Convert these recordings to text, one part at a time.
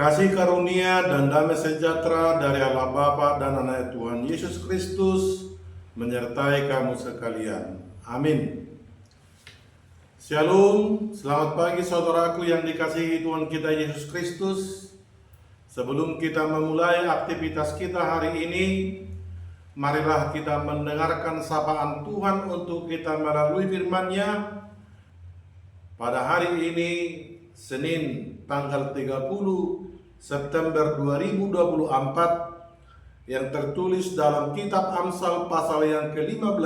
Kasih karunia dan damai sejahtera dari Allah Bapa dan Anak Tuhan Yesus Kristus menyertai kamu sekalian. Amin. Shalom, selamat pagi saudaraku yang dikasihi Tuhan kita Yesus Kristus. Sebelum kita memulai aktivitas kita hari ini, marilah kita mendengarkan sapaan Tuhan untuk kita melalui firman-Nya. Pada hari ini, Senin tanggal 30 September 2024, yang tertulis dalam kitab Amsal pasal yang ke-15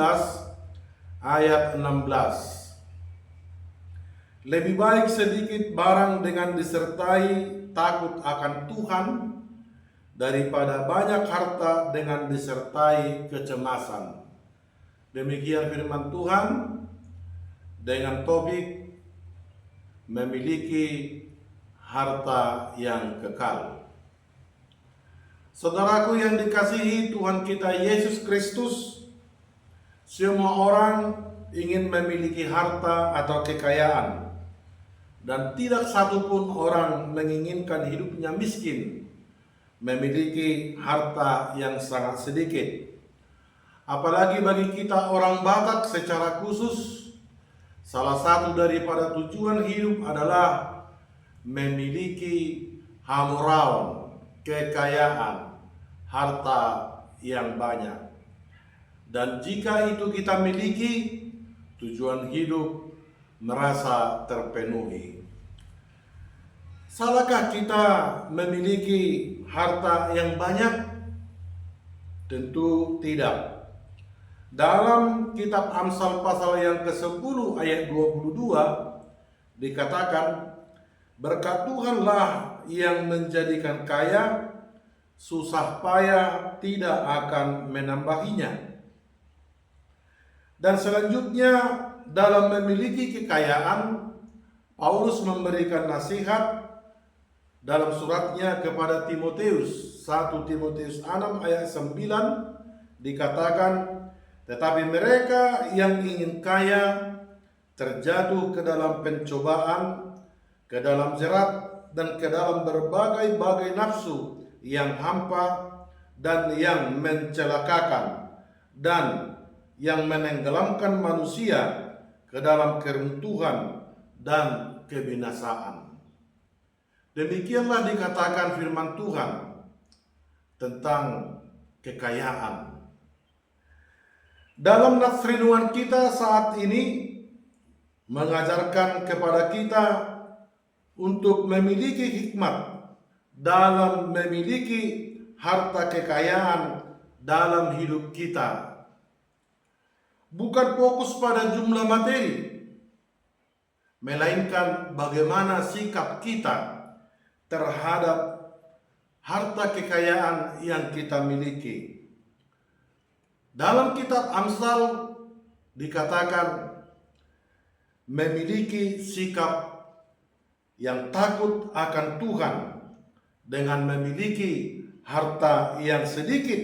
ayat 16. Lebih baik sedikit barang dengan disertai takut akan Tuhan daripada banyak harta dengan disertai kecemasan. Demikian firman Tuhan dengan topik memiliki harta yang kekal. Saudaraku yang dikasihi Tuhan kita Yesus Kristus, semua orang ingin memiliki harta atau kekayaan, dan tidak satupun orang menginginkan hidupnya miskin, memiliki harta yang sangat sedikit. Apalagi bagi kita orang Batak secara khusus, salah satu daripada tujuan hidup adalah memiliki hammuraun, kekayaan, harta yang banyak. Dan jika itu kita miliki, tujuan hidup merasa terpenuhi. Salahkah kita memiliki harta yang banyak? Tentu tidak. Dalam kitab Amsal pasal yang ke-10 ayat 22 dikatakan, berkat Tuhanlah yang menjadikan kaya, susah payah tidak akan menambahinya. Dan selanjutnya dalam memiliki kekayaan, Paulus memberikan nasihat dalam suratnya kepada Timotius, 1 Timotius 6 ayat 9 dikatakan, tetapi mereka yang ingin kaya terjatuh ke dalam pencobaan, ke dalam jerat, dan ke dalam berbagai-bagai nafsu yang hampa dan yang mencelakakan, dan yang menenggelamkan manusia ke dalam keruntuhan dan kebinasaan. Demikianlah dikatakan firman Tuhan tentang kekayaan. Dalam nats renungan kita saat ini mengajarkan kepada kita untuk memiliki hikmat dalam memiliki harta kekayaan dalam hidup kita. Bukan fokus pada jumlah materi, melainkan bagaimana sikap kita terhadap harta kekayaan yang kita miliki. Dalam kitab Amsal dikatakan memiliki sikap yang takut akan Tuhan dengan memiliki harta yang sedikit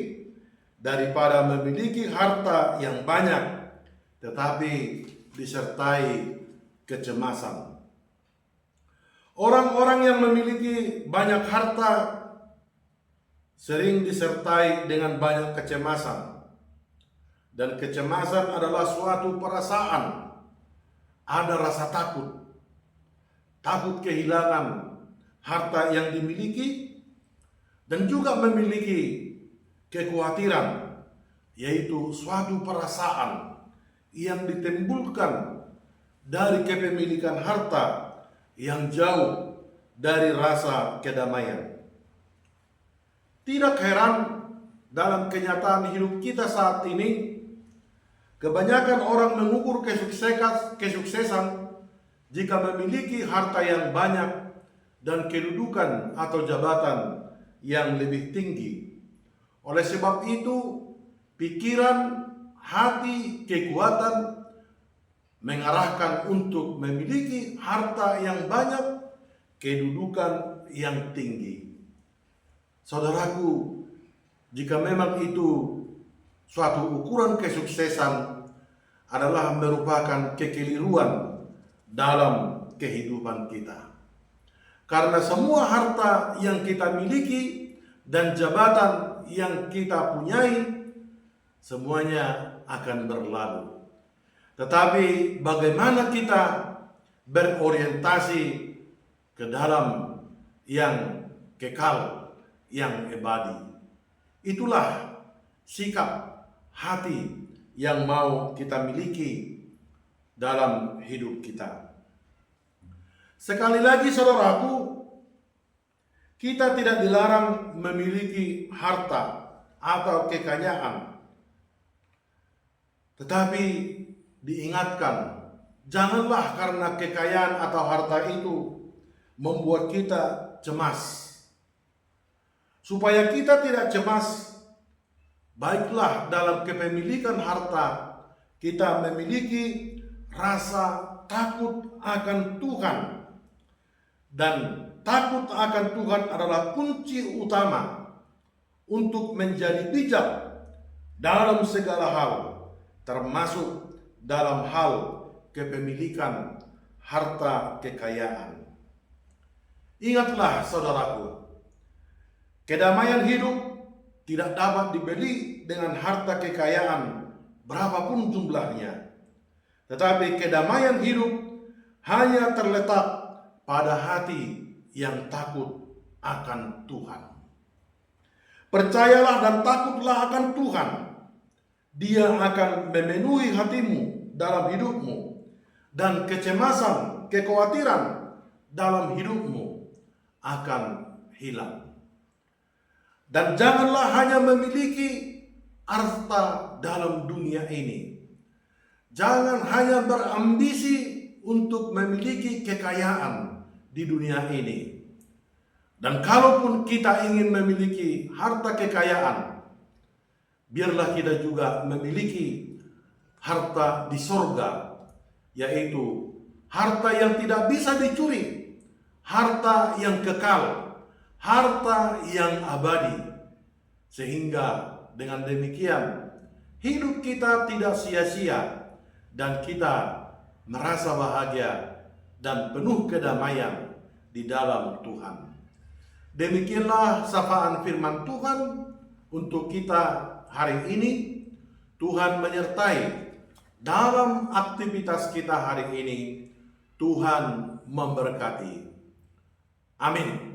daripada memiliki harta yang banyak tetapi disertai kecemasan. Orang-orang yang memiliki banyak harta sering disertai dengan banyak kecemasan. Dan kecemasan adalah suatu perasaan, ada rasa takut. Takut kehilangan harta yang dimiliki, dan juga memiliki kekhawatiran, yaitu suatu perasaan yang ditimbulkan dari kepemilikan harta yang jauh dari rasa kedamaian. Tidak heran dalam kenyataan hidup kita saat ini, kebanyakan orang mengukur kesuksesan jika memiliki harta yang banyak dan kedudukan atau jabatan yang lebih tinggi. Oleh sebab itu, pikiran, hati, kekuatan mengarahkan untuk memiliki harta yang banyak, kedudukan yang tinggi. Saudaraku, jika memang itu suatu ukuran kesuksesan, adalah merupakan kekeliruan dalam kehidupan kita. Karena semua harta yang kita miliki dan jabatan yang kita punyai, semuanya akan berlalu. Tetapi bagaimana kita berorientasi ke dalam yang kekal, yang abadi. Itulah sikap hati yang mau kita miliki dalam hidup kita. Sekali lagi saudaraku, kita tidak dilarang memiliki harta atau kekayaan. Tetapi diingatkan, janganlah karena kekayaan atau harta itu membuat kita cemas. Supaya kita tidak cemas, baiklah dalam kepemilikan harta kita memiliki rasa takut akan Tuhan. Dan takut akan Tuhan adalah kunci utama untuk menjadi bijak dalam segala hal, termasuk dalam hal kepemilikan harta kekayaan. Ingatlah saudaraku, kedamaian hidup tidak dapat dibeli dengan harta kekayaan berapapun jumlahnya. Tetapi kedamaian hidup hanya terletak pada hati yang takut akan Tuhan. Percayalah dan takutlah akan Tuhan. Dia akan memenuhi hatimu dalam hidupmu, dan kecemasan, kekhawatiran dalam hidupmu akan hilang. Dan janganlah hanya memiliki harta dalam dunia ini. Jangan hanya berambisi untuk memiliki kekayaan di dunia ini. Dan kalaupun kita ingin memiliki harta kekayaan, biarlah kita juga memiliki harta di sorga, yaitu harta yang tidak bisa dicuri, harta yang kekal, harta yang abadi. Sehingga dengan demikian hidup kita tidak sia-sia dan kita merasa bahagia dan penuh kedamaian di dalam Tuhan. Demikianlah sapaan firman Tuhan untuk kita hari ini. Tuhan menyertai dalam aktivitas kita hari ini. Tuhan memberkati. Amin.